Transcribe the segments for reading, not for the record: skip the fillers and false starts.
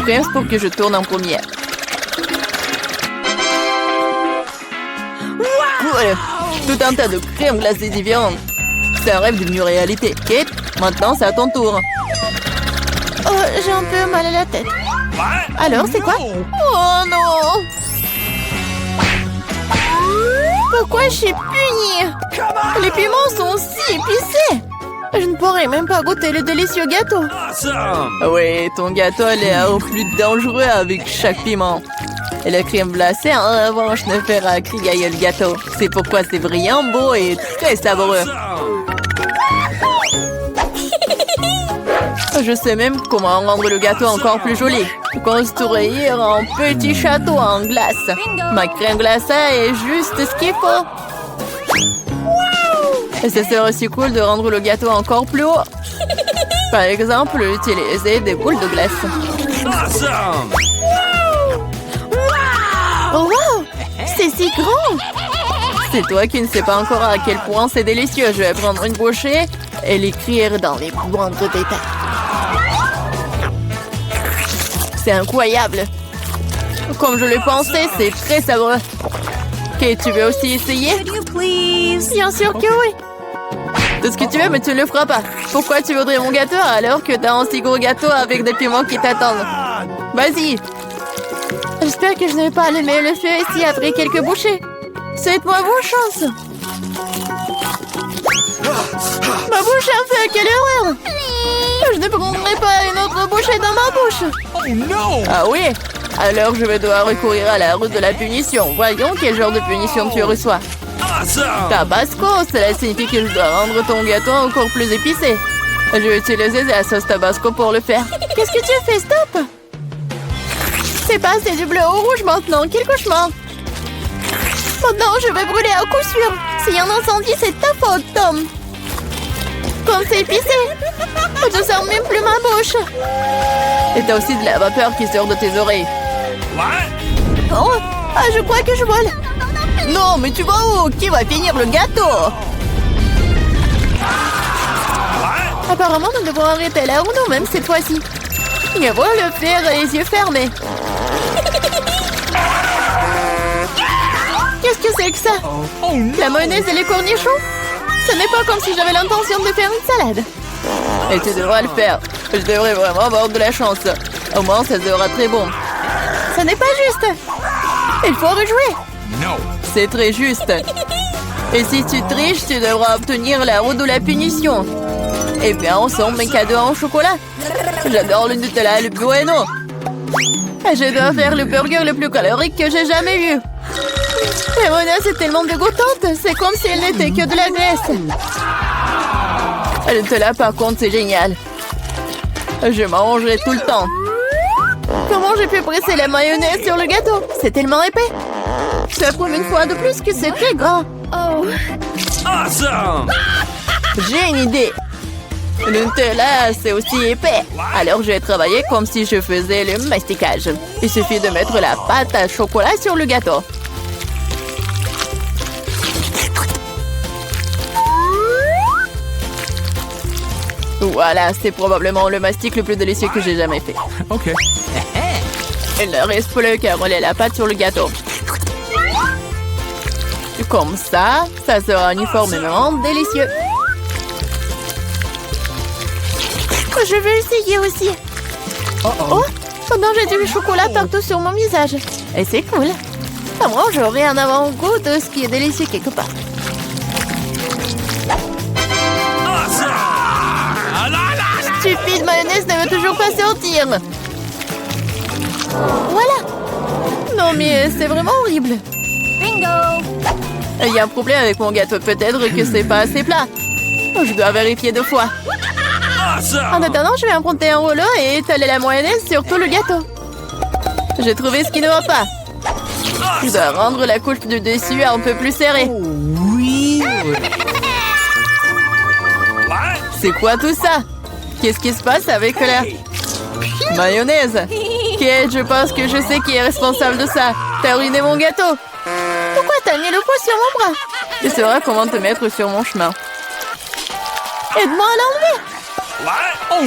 Presse pour que je tourne en premier. Voilà. Tout un tas de crèmes glacées différentes. C'est un rêve devenu réalité. Kate, maintenant c'est à ton tour. Oh, j'ai un peu mal à la tête. Alors, c'est quoi? Oh non! Pourquoi je suis punie? Les piments sont si épicés! Je ne pourrais même pas goûter le délicieux gâteau. Oui, ton gâteau a l'air plus dangereux avec chaque piment. Et la crème glacée, en revanche, ne fera crier le gâteau. C'est pourquoi c'est brillant, beau et très savoureux. Je sais même comment rendre le gâteau encore plus joli. Construire un petit château en glace. Ma crème glacée est juste ce qu'il faut. Et ce serait aussi cool de rendre le gâteau encore plus haut. Par exemple, utiliser des boules de glace. Oh wow! C'est si grand! C'est toi qui ne sais pas encore à quel point c'est délicieux. Je vais prendre une bouchée et l'écrire dans les moindres détails. C'est incroyable! Comme je le pensais, c'est très savoureux. Ok, tu veux aussi essayer? Bien sûr que oui! Tout ce que tu veux, mais tu ne le feras pas. Pourquoi tu voudrais mon gâteau alors que t'as un si gros gâteau avec des piments qui t'attendent? Vas-y! J'espère que je ne vais pas allumer le feu ici après quelques bouchées. Souhaite-moi bonne chance! Ma bouche a fait, quelle horreur! Je ne prendrai pas une autre bouchée dans ma bouche! Oh non! Ah oui? Alors je vais devoir recourir à la route de la punition. Voyons quel genre de punition tu reçois. Tabasco, cela signifie que je dois rendre ton gâteau encore plus épicé. Je vais utiliser la sauce Tabasco pour le faire. Qu'est-ce que tu fais? Stop! C'est passé du bleu au rouge maintenant. Quel cauchemar! Maintenant, je vais brûler à coup sûr. S'il y a un incendie, c'est ta faute, Tom. Comme c'est épicé. Je ne sens même plus ma bouche. Et t'as aussi de la vapeur qui sort de tes oreilles. Oh, ah, je crois que je vole. Non, mais tu vas où? Qui va finir le gâteau? Apparemment, nous devons arrêter la roue nous-mêmes cette fois-ci. Et voilà le faire les yeux fermés. Qu'est-ce que c'est que ça? La mayonnaise et les cornichons? Ce n'est pas comme si j'avais l'intention de faire une salade. Et tu devras le faire. Je devrais vraiment avoir de la chance. Au moins, ça sera très bon. Ce n'est pas juste. Il faut rejouer. Non. C'est très juste. Et si tu triches, tu devras obtenir la roue de la punition. Eh bien, ensemble, mes cadeaux en chocolat. J'adore le Nutella et le Bueno. Je dois faire le burger le plus calorique que j'ai jamais eu. La mayonnaise est tellement dégoûtante. C'est comme si elle n'était que de la graisse. Le Nutella, par contre, c'est génial. Je mangerai tout le temps. Comment j'ai pu presser la mayonnaise sur le gâteau? C'est tellement épais. Ça prouve une fois de plus que c'est très grand. Oh. Awesome! J'ai une idée. Le Nutella, c'est aussi épais. Alors, je vais travailler comme si je faisais le masticage. Il suffit de mettre la pâte à chocolat sur le gâteau. Voilà, c'est probablement le mastic le plus délicieux que j'ai jamais fait. OK. Il ne reste plus qu'à rouler la pâte sur le gâteau. Comme ça, ça sera uniformément délicieux. Je veux essayer aussi. Oh, pendant j'ai du chocolat partout sur mon visage. Et c'est cool. À moi, j'aurai un avant-goût de ce qui est délicieux quelque part. Stupide mayonnaise ne veut toujours pas sortir. Voilà. Non mais c'est vraiment horrible. Bingo. Il y a un problème avec mon gâteau. Peut-être que c'est pas assez plat. Je dois vérifier 2 fois. En attendant, je vais emprunter un rouleau et étaler la mayonnaise sur tout le gâteau. J'ai trouvé ce qui ne va pas. Je dois rendre la couche du dessus un peu plus serrée. Oui. C'est quoi tout ça? Qu'est-ce qui se passe avec la mayonnaise? Kate, je pense que je sais qui est responsable de ça. T'as ruiné mon gâteau. Pourquoi t'as mis le poids sur mon bras? Tu sauras comment te mettre sur mon chemin. Aide-moi à l'enlever. Oh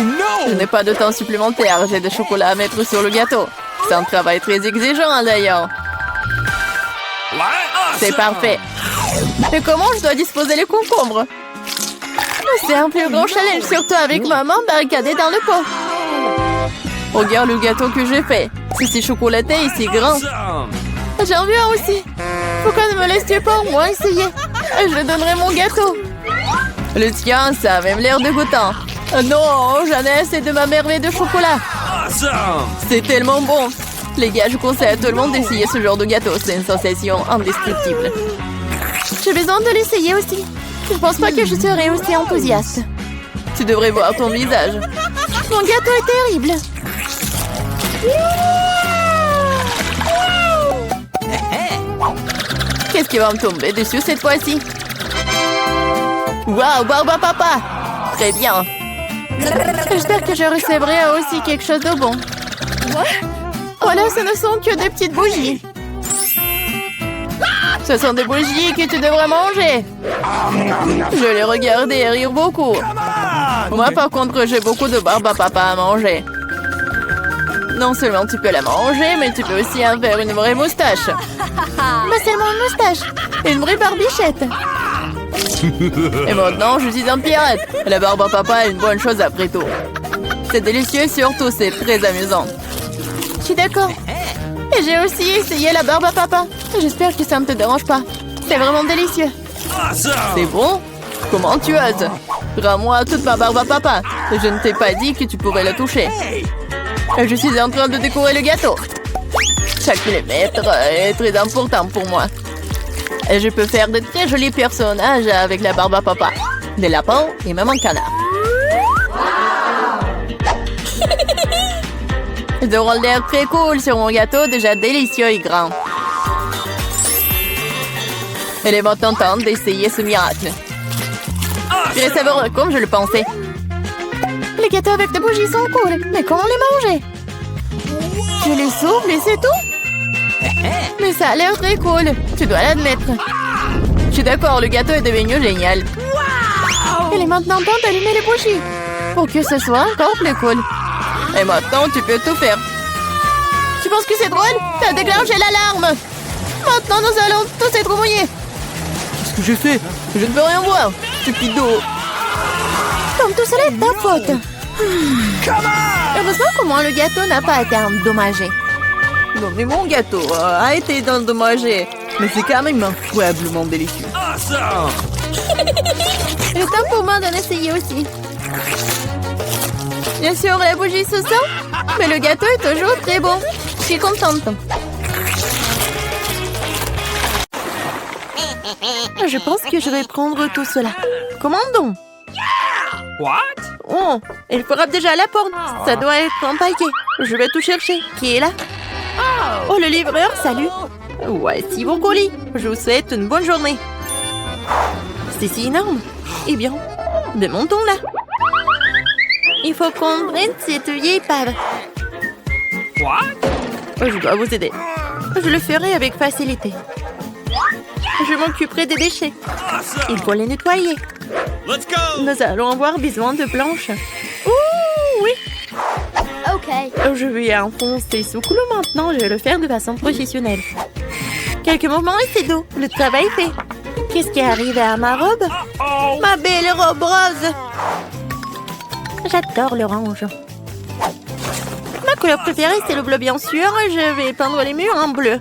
Je no! n'ai pas de temps supplémentaire. J'ai des chocolats à mettre sur le gâteau. C'est un travail très exigeant, d'ailleurs. C'est parfait. Mais comment je dois disposer les concombres? C'est un plus grand challenge, surtout avec maman barricadée dans le pot. Regarde le gâteau que j'ai fait. C'est si chocolaté et si grand. Awesome! J'en veux un aussi. Pourquoi ne me laisses-tu pas au moins essayer? Je donnerai mon gâteau. Le tien, ça a même l'air dégoûtant. Non, j'en ai assez de ma merveille de chocolat. Awesome! C'est tellement bon. Les gars, je conseille à tout le monde d'essayer ce genre de gâteau. C'est une sensation indescriptible. J'ai besoin de l'essayer aussi. Je pense pas que je serai aussi enthousiaste. Tu devrais voir ton visage. Mon gâteau est terrible. Qu'est-ce qui va me tomber dessus cette fois-ci? Waouh, Barba Papa! Très bien. J'espère que je recevrai aussi quelque chose de bon. Voilà, ce ne sont que des petites bougies. Ce sont des bougies que tu devrais manger. Je les regardais et rire beaucoup. Moi, par contre, j'ai beaucoup de Barba Papa à manger. Non seulement tu peux la manger, mais tu peux aussi en faire une vraie moustache. Mais seulement une moustache. Une vraie barbichette. Et maintenant, je suis un pirate. La Barba Papa est une bonne chose après tout. C'est délicieux et surtout, c'est très amusant. Je suis d'accord. Et j'ai aussi essayé la Barba Papa. J'espère que ça ne te dérange pas. C'est vraiment délicieux. Awesome! C'est bon? Comment tu oses? Rends-moi toute ma Barba Papa. Je ne t'ai pas dit que tu pourrais la toucher. Je suis en train de décorer le gâteau. Chaque millimètre est très important pour moi. Et je peux faire de très jolis personnages avec la Barba Papa. Des lapins et même un canard. Ils auront l'air très cool sur mon gâteau, déjà délicieux et grand. Il est maintenant temps d'essayer ce miracle. Je les savourer comme je le pensais. Les gâteaux avec des bougies sont cool, mais comment les manger? Je les souffle et c'est tout? Mais ça a l'air très cool, tu dois l'admettre. Je suis d'accord, le gâteau est devenu génial. Il est maintenant temps d'allumer les bougies, pour que ce soit encore plus cool. Et maintenant, tu peux tout faire. Tu penses que c'est drôle? T'as déclenché l'alarme. Maintenant, nous allons tous être mouillés. Qu'est-ce que j'ai fait? Je ne peux rien voir. Stupido. Comme tout cela est ta faute. Heureusement qu'au moins le gâteau n'a pas été endommagé. Non, mais mon gâteau a été endommagé. Mais c'est quand même incroyablement délicieux. Awesome! Il est temps pour moi d'en essayer aussi. Bien sûr, la bougie se sent, mais le gâteau est toujours très bon. Je suis contente. Je pense que je vais prendre tout cela. Commandons. What? Oh, il frappe déjà à la porte. Ça doit être empaqueté. Je vais tout chercher. Qui est là? Oh, le livreur, salut. Voici vos colis. Je vous souhaite une bonne journée. C'est si énorme. Eh bien, démontons là. Il faut qu'on prenne cette vieille épave. What? Je dois vous aider. Je le ferai avec facilité. Je m'occuperai des déchets. Il faut les nettoyer. Let's go! Nous allons avoir besoin de planches. Ouh, oui. Ok. Je vais enfoncer ce clou maintenant. Je vais le faire de façon professionnelle. Quelques mouvements et c'est tout. Le travail est fait. Qu'est-ce qui est arrivé à ma robe? Oh! Ma belle robe rose. J'adore l'orange. Ma couleur préférée, c'est le bleu, bien sûr. Je vais peindre les murs en bleu.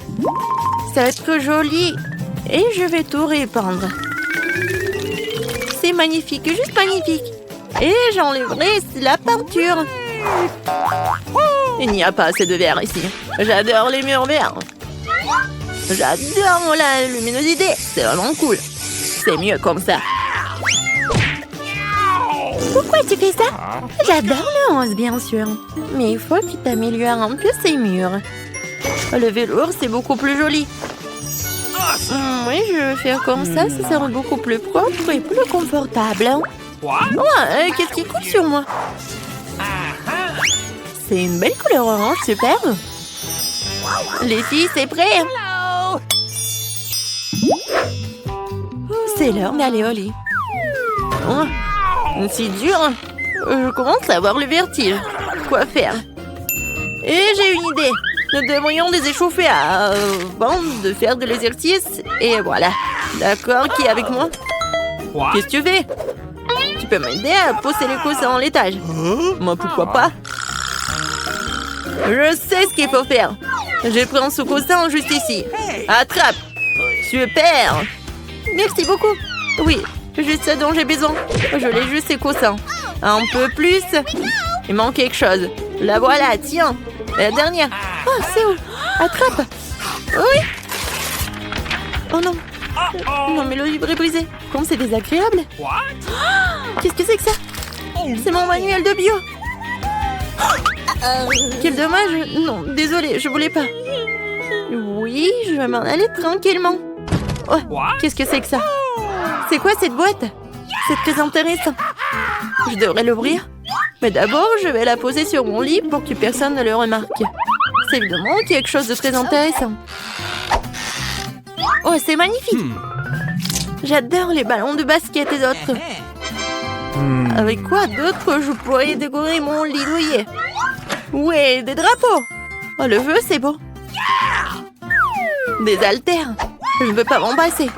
Ça va être joli. Et je vais tout répandre. C'est magnifique, juste magnifique. Et j'enlèverai la peinture. Il n'y a pas assez de vert ici. J'adore les murs verts. J'adore la luminosité. C'est vraiment cool. C'est mieux comme ça. Pourquoi tu fais ça? J'adore le rose, bien sûr. Mais il faut que tu t'améliores un peu ces murs. Le velours, c'est beaucoup plus joli. Oui, je vais faire comme ça sera beaucoup plus propre et plus confortable. What? Ouais, qu'est-ce qui coule sur moi? C'est une belle couleur orange, super. Les filles, c'est prêt. C'est l'heure d'aller au lit. Oh, c'est dur. Je commence à avoir le vertige. Quoi faire? Et j'ai une idée. Nous devrions les échauffer avant de faire de l'exercice. Et voilà. D'accord, qui est avec moi? What? Qu'est-ce que tu fais? Tu peux m'aider à poser les coussins en l'étage. Moi, pourquoi pas? Je sais ce qu'il faut faire. Je prends ce coussin juste ici. Attrape! Super! Merci beaucoup. Oui, juste ce dont j'ai besoin. Je l'ai juste ces coussins. Un peu plus. Il manque quelque chose. La voilà, tiens. La dernière. Oh, c'est où? Attrape! Oui! Oh non. Non, mais le livre est brisé. Comme c'est désagréable. What? Qu'est-ce que c'est que ça? C'est mon manuel de bio. Quel dommage. Non, désolé, je voulais pas. Oui, je vais m'en aller tranquillement. Oh, qu'est-ce que c'est que ça? C'est quoi cette boîte? C'est très intéressant. Je devrais l'ouvrir. Mais d'abord, je vais la poser sur mon lit pour que personne ne le remarque. C'est évidemment quelque chose de très intéressant. Oh, c'est magnifique. J'adore les ballons de basket et autres. Avec quoi d'autre je pourrais décorer mon lit douillet? Ouais, des drapeaux. Oh, le feu, c'est beau. Des haltères. Je ne veux pas m'en passer.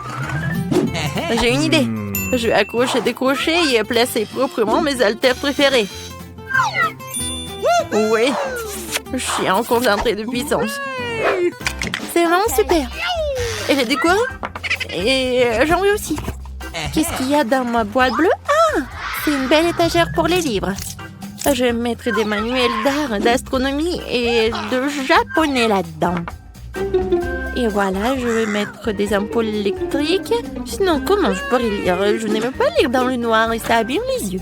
J'ai une idée. Je vais accrocher des crochets et placer proprement mes haltères préférés. Oui, je suis en concentré de puissance. C'est vraiment super. Elle est décorée. Et j'en veux aussi. Qu'est-ce qu'il y a dans ma boîte bleue? Ah, c'est une belle étagère pour les livres. Je vais mettre des manuels d'art, d'astronomie et de japonais là-dedans. Et voilà, je vais mettre des ampoules électriques. Sinon, comment je pourrais lire? Je n'aime pas lire dans le noir et ça abîme les yeux.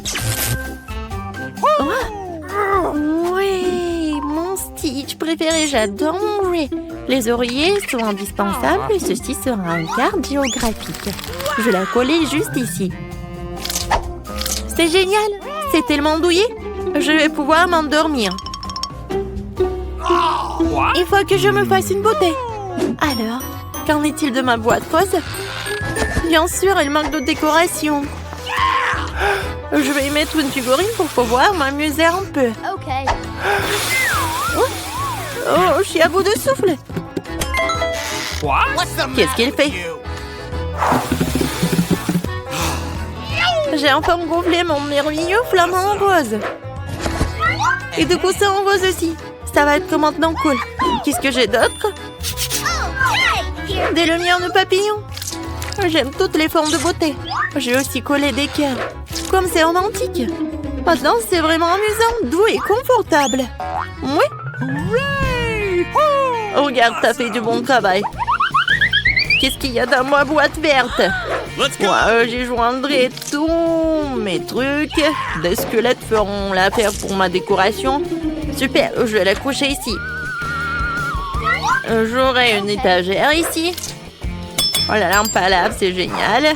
Oh, oui, mon Stitch préféré, j'adore manger. Les oreillers sont indispensables et ceci sera une carte géographique. Je la collais juste ici. C'est génial, c'est tellement douillet. Je vais pouvoir m'endormir. Il faut que je me fasse une beauté. Alors, qu'en est-il de ma boîte rose? Bien sûr, elle manque de décoration. Je vais y mettre une figurine pour pouvoir m'amuser un peu. Okay. Oh, je suis à bout de souffle. Qu'est-ce qu'il fait? J'ai enfin gonflé mon merveilleux flamant rose. Et de coussins en rose aussi. Ça va être maintenant cool. Qu'est-ce que j'ai d'autre? Des lumières de papillons. J'aime toutes les formes de beauté. J'ai aussi collé des cœurs. Comme c'est romantique. Maintenant, c'est vraiment amusant, doux et confortable. Oui. Regarde, t'as fait du bon travail. Qu'est-ce qu'il y a dans ma boîte verte? Moi, j'y joindrai tous mes trucs. Des squelettes feront l'affaire pour ma décoration. Super, je vais la coucher ici. J'aurai une étagère ici. Oh, la lampe à lave, c'est génial.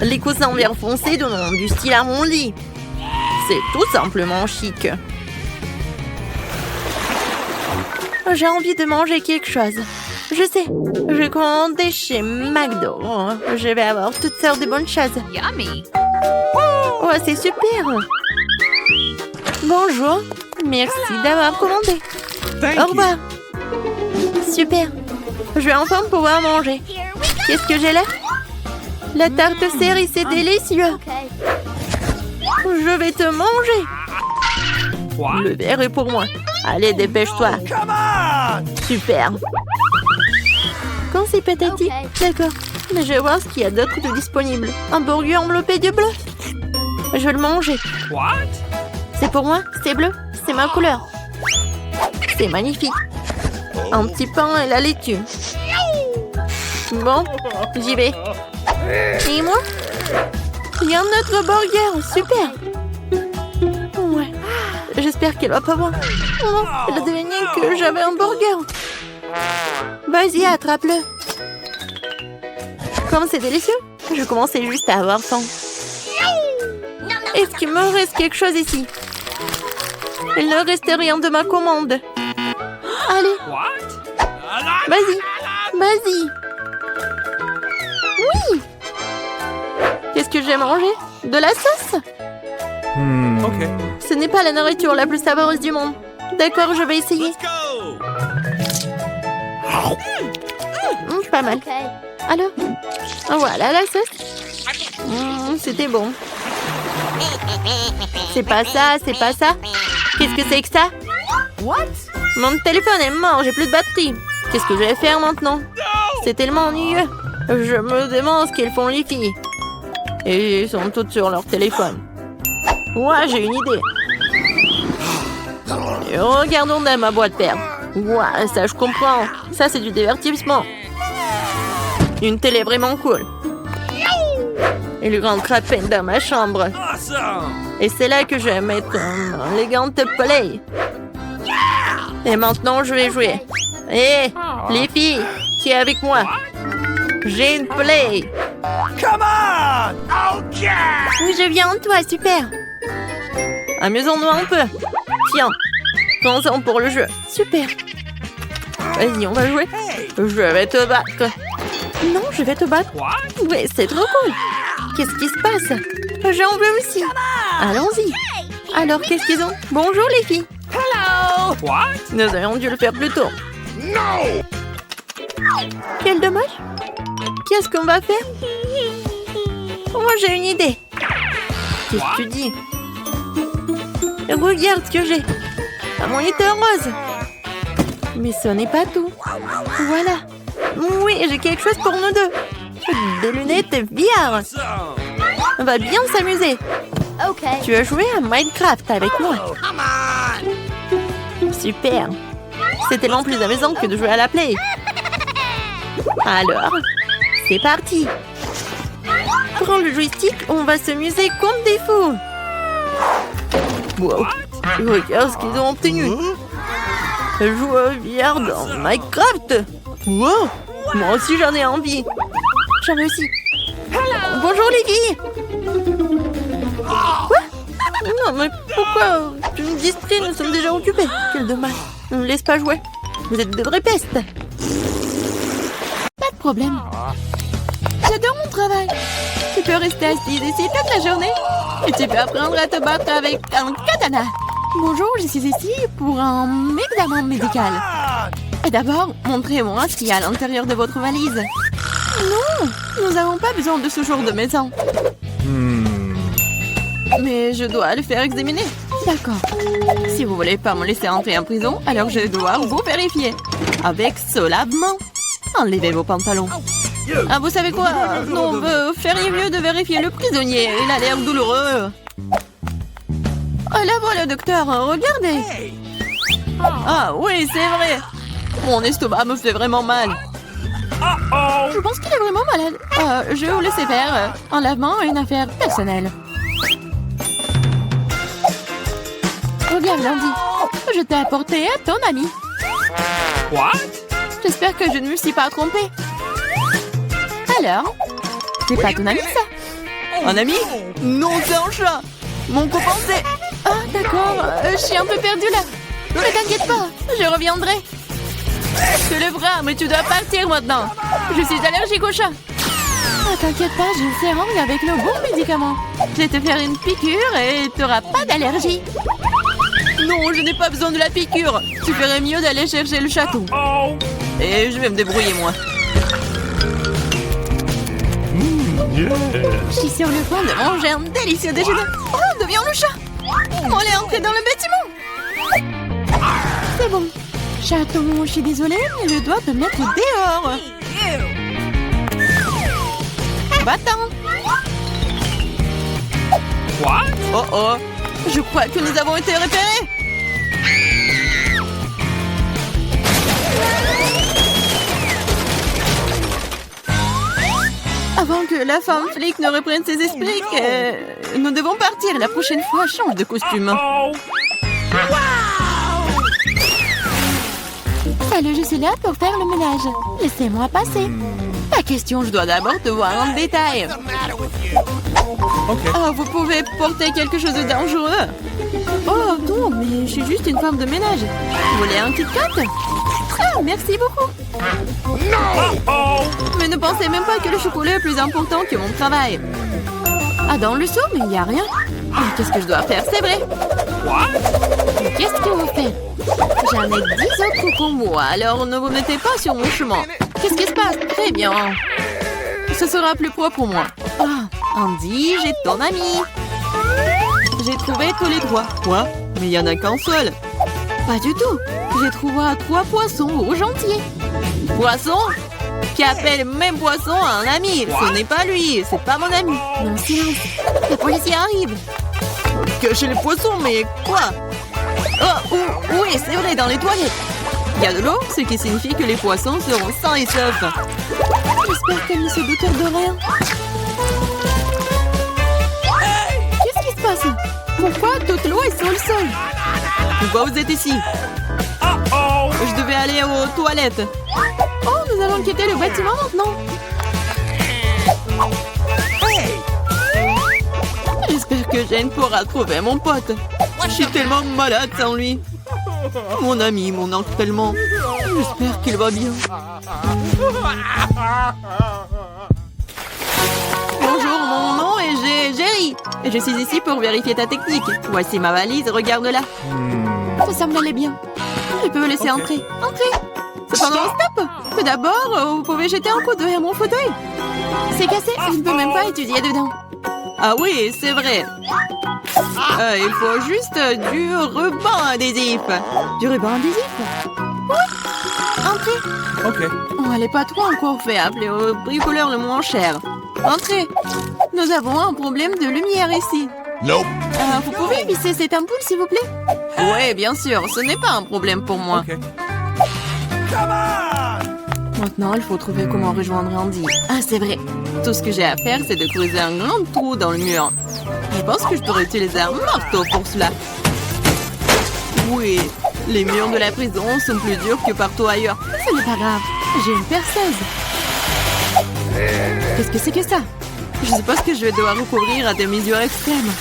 Les coussins en vert foncé donnent du style à mon lit. C'est tout simplement chic. J'ai envie de manger quelque chose. Je sais, je vais commander chez McDo. Je vais avoir toutes sortes de bonnes choses. Yummy. Oh, c'est super. Bonjour, merci d'avoir commandé. Au revoir. Super, je vais enfin pouvoir manger. Qu'est-ce que j'ai là? La tarte cerise, c'est délicieux. Okay. Je vais te manger. Le verre est pour moi. Allez, dépêche-toi. Super. Quand c'est pathétique, d'accord. Mais je vais voir ce qu'il y a d'autre de disponible. Un burger enveloppé de bleu. Je vais le manger. C'est pour moi, c'est bleu, c'est ma couleur. C'est magnifique. Un petit pain et la laitue. Bon, j'y vais. Et moi? Il y a un autre burger, super. Ouais. J'espère qu'elle va pas voir. Non, elle a deviné que j'avais un burger. Vas-y, attrape-le. Comme c'est délicieux, je commençais juste à avoir faim. Est-ce qu'il me reste quelque chose ici? Il ne reste rien de ma commande. Allez. Vas-y, vas-y. Oui. Qu'est-ce que j'ai mangé? De la sauce? Okay. Ce n'est pas la nourriture la plus savoureuse du monde. D'accord, je vais essayer. Let's go. Pas mal. Alors, voilà la sauce. C'était bon. C'est pas ça, c'est pas ça. Qu'est-ce que c'est que ça? What? Mon téléphone est mort, j'ai plus de batterie. Qu'est-ce que je vais faire maintenant? C'est tellement ennuyeux. Je me demande ce qu'elles font les filles. Et elles sont toutes sur leur téléphone. Ouais, j'ai une idée. Et regardons dans ma boîte père. Ouais, ça je comprends. Ça c'est du divertissement. Une télé vraiment cool. Il rentre à peine dans ma chambre. Awesome. Et c'est là que je vais mettre un élégante play. Et maintenant, je vais jouer. Hé, les filles, qui est avec moi? J'ai une play. Come on. Okay. Oui, je viens, toi, super. Amusons-nous un peu. Tiens, commençons pour le jeu. Super. Vas-y, on va jouer. Je vais te battre. Non, je vais te battre. What? Ouais, c'est trop cool. Qu'est-ce qui se passe? J'en veux aussi. Allons-y. Alors, qu'est-ce qu'ils ont? Bonjour, les filles. Hello! What? Nous aurions dû le faire plus tôt. No. Quel dommage. Qu'est-ce qu'on va faire? Moi, j'ai une idée. Qu'est-ce que tu dis? Regarde ce que j'ai. Un moniteur rose. Mais ce n'est pas tout. Voilà. Oui, j'ai quelque chose pour nous deux. Des lunettes VR. Awesome. On va bien s'amuser. Ok. Tu veux jouer à Minecraft avec moi? Come on. Super. C'est tellement plus amusant que de jouer à la play. Alors, c'est parti. Prends le joystick, on va s'amuser comme des fous. Wow. Regarde ce qu'ils ont obtenu. Jouer VR dans Minecraft. Wow. Moi aussi j'en ai envie. J'ai réussi. Bonjour les filles. Quoi? Non mais pourquoi tu me distrais? Nous sommes déjà occupés. Quel dommage. Ne me laisse pas jouer. Vous êtes de vraies pestes. Pas de problème. J'adore mon travail. Tu peux rester assise ici toute la journée. Et tu peux apprendre à te battre avec un katana. Bonjour, je suis ici pour un examen médical. Et d'abord, montrez-moi ce qu'il y a à l'intérieur de votre valise. Non, nous n'avons pas besoin de ce genre de médecin. Mais je dois le faire examiner. D'accord. Si vous voulez pas me laisser entrer en prison, alors je dois vous vérifier. Avec ce lavement. Enlevez vos pantalons. Ah, vous savez quoi? Non, feriez mieux de vérifier le prisonnier. Il a l'air douloureux. Ah, là voilà, docteur. Regardez. Ah, oui, c'est vrai. Mon estomac me fait vraiment mal. Uh-oh. Je pense qu'il est vraiment malade. Je vais vous laisser faire. Un lavement est une affaire personnelle. Regarde, Landy. Je t'ai apporté à ton ami. What? J'espère que je ne me suis pas trompée. Alors? C'est pas ton ami, ça? Un ami? Non, c'est un chat. Mon copain, c'est... Ah, d'accord. Je suis un peu perdue, là. Ne t'inquiète pas. Je reviendrai. Je te le bras, mais tu dois partir maintenant. Je suis allergique au chat. Ah, t'inquiète pas, j'ai une sérum avec le bon médicament. Je vais te faire une piqûre et t'auras pas d'allergie. Non, je n'ai pas besoin de la piqûre. Tu ferais mieux d'aller chercher le château. Oh. Et je vais me débrouiller, moi. Je suis sur le point de manger un délicieux déjeuner. Oh, deviens le chat. On est entré dans le bâtiment. C'est bon. Chaton, je suis désolée, mais je dois te mettre dehors. Va-t'en. What? Oh oh. Je crois que nous avons été repérés. Avant que la femme flic ne reprenne ses esprits, nous devons partir. La prochaine fois, change de costume. Oh. Salut, je suis là pour faire le ménage. Laissez-moi passer. Pas question, je dois d'abord te voir en détail. Okay. Oh, vous pouvez porter quelque chose de dangereux. Oh, non, mais je suis juste une femme de ménage. Vous voulez un Kit Kat? Ah, merci beaucoup. Uh-oh. Mais ne pensez même pas que le chocolat est plus important que mon travail. Ah, dans le seau, mais il n'y a rien. Qu'est-ce que je dois faire? C'est vrai. What? Qu'est-ce que vous faites? J'en ai 10 autres comme moi, alors ne vous mettez pas sur mon chemin. Qu'est-ce qui se passe? Très bien. Ce sera plus propre pour moi. Ah, Andy, j'ai ton ami. J'ai trouvé tous les 3. Quoi? Mais il n'y en a qu'un seul. Pas du tout. J'ai trouvé 3 poissons rouges entiers. Poisson? Qui appelle le même poisson à un ami. Ce n'est pas lui, c'est pas mon ami. Non, silence. Les policiers arrivent. Cachez les poissons, mais quoi? Oh, oui, c'est vrai, dans les toilettes. Il y a de l'eau, ce qui signifie que les poissons seront sains et saufs. J'espère qu'elle ne se doute de rien. Qu'est-ce qui se passe? Pourquoi toute l'eau est sur le sol? Pourquoi vous êtes ici? Uh-oh. Je devais aller aux toilettes. Oh, nous allons quitter le bâtiment maintenant. J'espère que Jane pourra trouver mon pote. Je suis tellement malade sans lui. Mon ami, mon oncle tellement. J'espère qu'il va bien. Bonjour, mon nom est Jerry. Et je suis ici pour vérifier ta technique. Voici ma valise, regarde-la. Ça semble aller bien. Je peux vous laisser entrer. Entrez. Cependant, stop. Tout d'abord, vous pouvez jeter un coup d'œil à mon fauteuil. C'est cassé, je ne peux même pas étudier dedans. Ah oui, c'est vrai. Il faut juste du ruban adhésif. Du ruban adhésif? Oui. Entrez. Okay. Oh, les patrons ont encore fait appeler au bricoleur le moins cher. Entrez. Nous avons un problème de lumière ici. Nope. Vous pouvez visser cette ampoule, s'il vous plaît? Oui, bien sûr. Ce n'est pas un problème pour moi. Okay. Maintenant, il faut trouver comment rejoindre Andy. Ah, c'est vrai. Tout ce que j'ai à faire, c'est de creuser un grand trou dans le mur. Je pense que je pourrais utiliser un marteau pour cela. Oui, les murs de la prison sont plus durs que partout ailleurs. Ce n'est pas grave. J'ai une perceuse. Qu'est-ce que c'est que ça? Je suppose que je vais devoir recourir à des mesures extrêmes.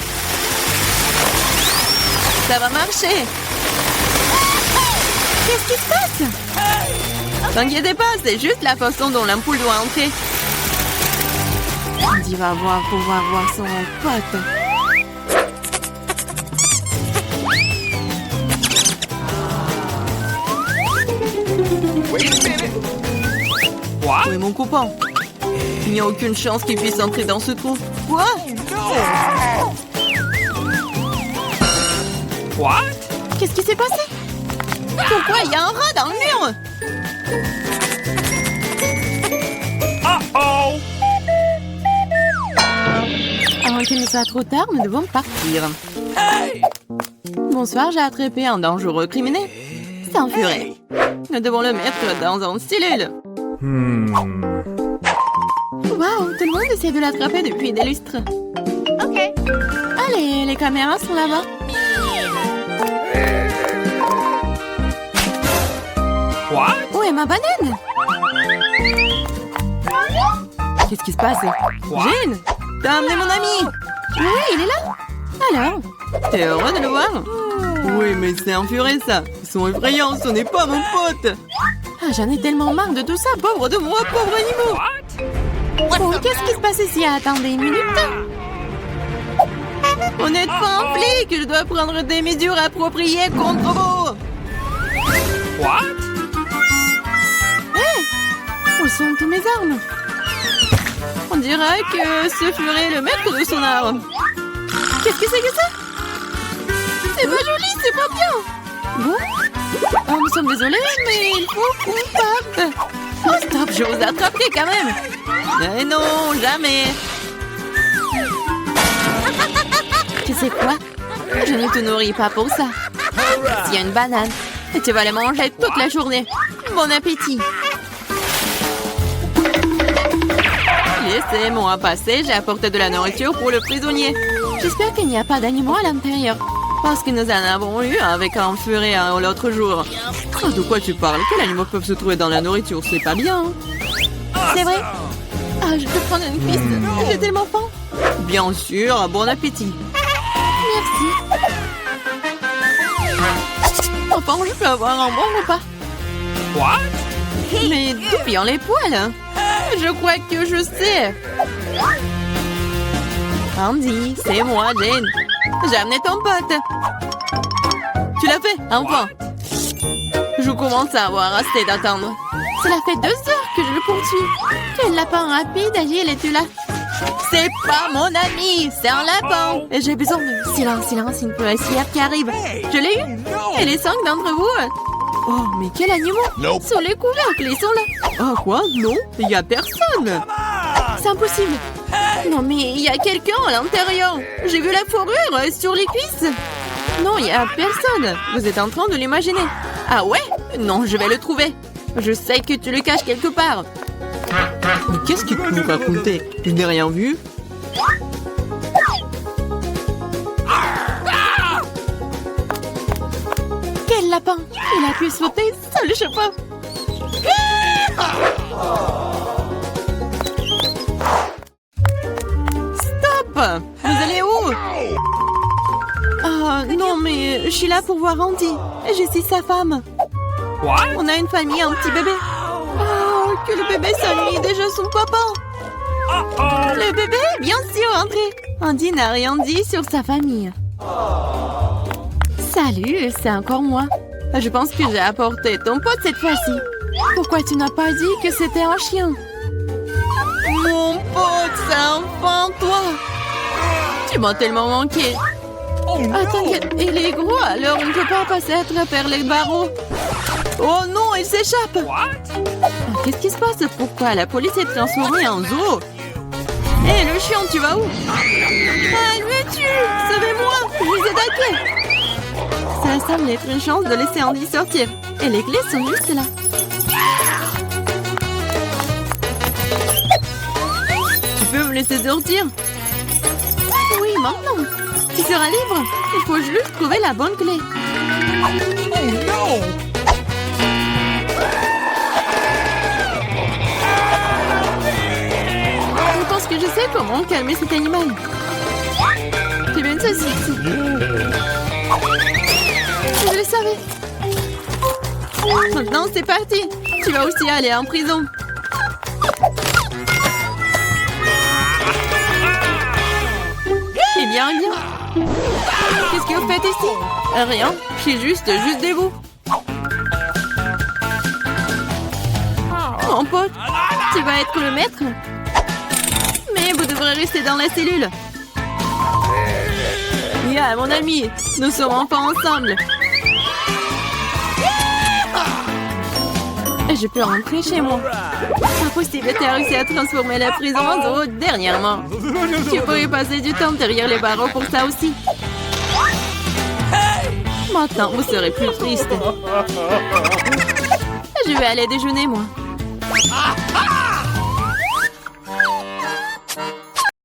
Ça va marcher. Qu'est-ce qui se passe? T'inquiétez pas, c'est juste la façon dont l'ampoule doit entrer. Andy va pouvoir voir son pote. What? Où est mon copain? Il n'y a aucune chance qu'il puisse entrer dans ce trou. Quoi? What? Qu'est-ce qui s'est passé? Pourquoi il y a un rat dans le mur? Uh-oh. Avant qu'il ne soit trop tard, nous devons partir. Bonsoir, j'ai attrapé un dangereux criminel. C'est un furet. Nous devons le mettre dans une cellule. Waouh, tout le monde essaie de l'attraper depuis des lustres. OK. Allez, les caméras sont là-bas. What? Où est ma banane? Qu'est-ce qui se passe? Jane, t'as amené mon ami? Oui, il est là. Alors, t'es heureux de le voir? Oui, mais c'est un furet, ça. Ils sont effrayants, ce n'est pas mon pote. Ah, j'en ai tellement marre de tout ça. Pauvre de moi, pauvre animaux. What? Oh, qu'est-ce qui se passe ici? Attendez une minute. On n'est pas un flic. Je dois prendre des mesures appropriées contre vous. What? Où sont tous mes armes? On dirait que ce furet est le maître de son art. Qu'est-ce que c'est que ça? C'est pas joli, c'est pas bien. Bon. Oh, nous sommes désolés, mais il faut coupable. Oh, stop, je vous attraperai quand même. Mais non, jamais. Tu sais quoi? Je ne te nourris pas pour ça. S'il y a une banane, et tu vas la manger toute la journée. Bon appétit. Laissez-moi passer, j'ai apporté de la nourriture pour le prisonnier. J'espère qu'il n'y a pas d'animaux à l'intérieur. Parce que nous en avons eu avec un furet l'autre jour. Oh, de quoi tu parles? Quels animaux peuvent se trouver dans la nourriture? C'est pas bien. C'est vrai? Ah, je peux prendre une piste. J'ai tellement faim. Bien sûr, bon appétit. Merci. Enfin, je peux avoir un bon repas. What? Mais d'où viennent les poils? Je crois que je sais. Andy, c'est moi, Jane. J'ai amené ton pote. Tu l'as fait, enfin. Je commence à avoir assez d'attendre. Cela fait 2 heures que je le poursuis. Quel lapin rapide, agile, es-tu là? C'est pas mon ami, c'est un lapin. Et j'ai besoin de... Silence, une policière qui arrive. Je l'ai eu. Et les 5 d'entre vous... Oh, mais quel animal! Sur les couvercles, ils sont là. Oh, quoi? Non, il y a personne. C'est impossible. Non, mais il y a quelqu'un à l'intérieur. J'ai vu la fourrure sur les cuisses. Non, il y a personne. Vous êtes en train de l'imaginer. Ah ouais? Non, je vais le trouver. Je sais que tu le caches quelque part. Mais qu'est-ce que tu nous racontais? Je n'ai rien vu. Quel lapin! Il a pu sauter sur le chapeau. Stop! Vous allez où? Oh non, mais je suis là pour voir Andy. Je suis sa femme. What? On a une famille, un petit bébé. Oh, que le bébé s'ennuie déjà son papa. Uh-oh. Le bébé, bien sûr, André. Andy n'a rien dit sur sa famille. Salut, c'est encore moi. Je pense que j'ai apporté ton pote cette fois-ci. Pourquoi tu n'as pas dit que c'était un chien? Mon pote, c'est enfin toi. Tu m'as tellement manqué. Oh no. Ah, t'inquiète, il est gros, alors on ne peut pas passer à travers les barreaux. Oh non, il s'échappe. What? Ah, qu'est-ce qui se passe? Pourquoi la police est transformée en zoo? Hé, le chien, tu vas où? Ah, elle me tue! Sauvez-moi! Je vous ai attaqué! Ça semble être une chance de laisser Andy sortir. Et les clés sont juste là. Tu peux me laisser sortir? Oui, maintenant. Tu seras libre. Il faut juste trouver la bonne clé. Oh no! Je pense que je sais comment calmer cet animal. C'est bien une saucisse. Je le savais. Maintenant, c'est parti. Tu vas aussi aller en prison. Eh bien, qu'est-ce que vous faites ici? Rien. Je suis juste des bouts. Mon pote, tu vas être le maître? Mais vous devrez rester dans la cellule. Yeah, mon ami, nous sommes enfin ensemble. Je peux rentrer chez moi. Impossible, tu as réussi à transformer la prison en zoo dernièrement. Tu pourrais passer du temps derrière les barreaux pour ça aussi. Maintenant, vous serez plus triste. Je vais aller déjeuner, moi.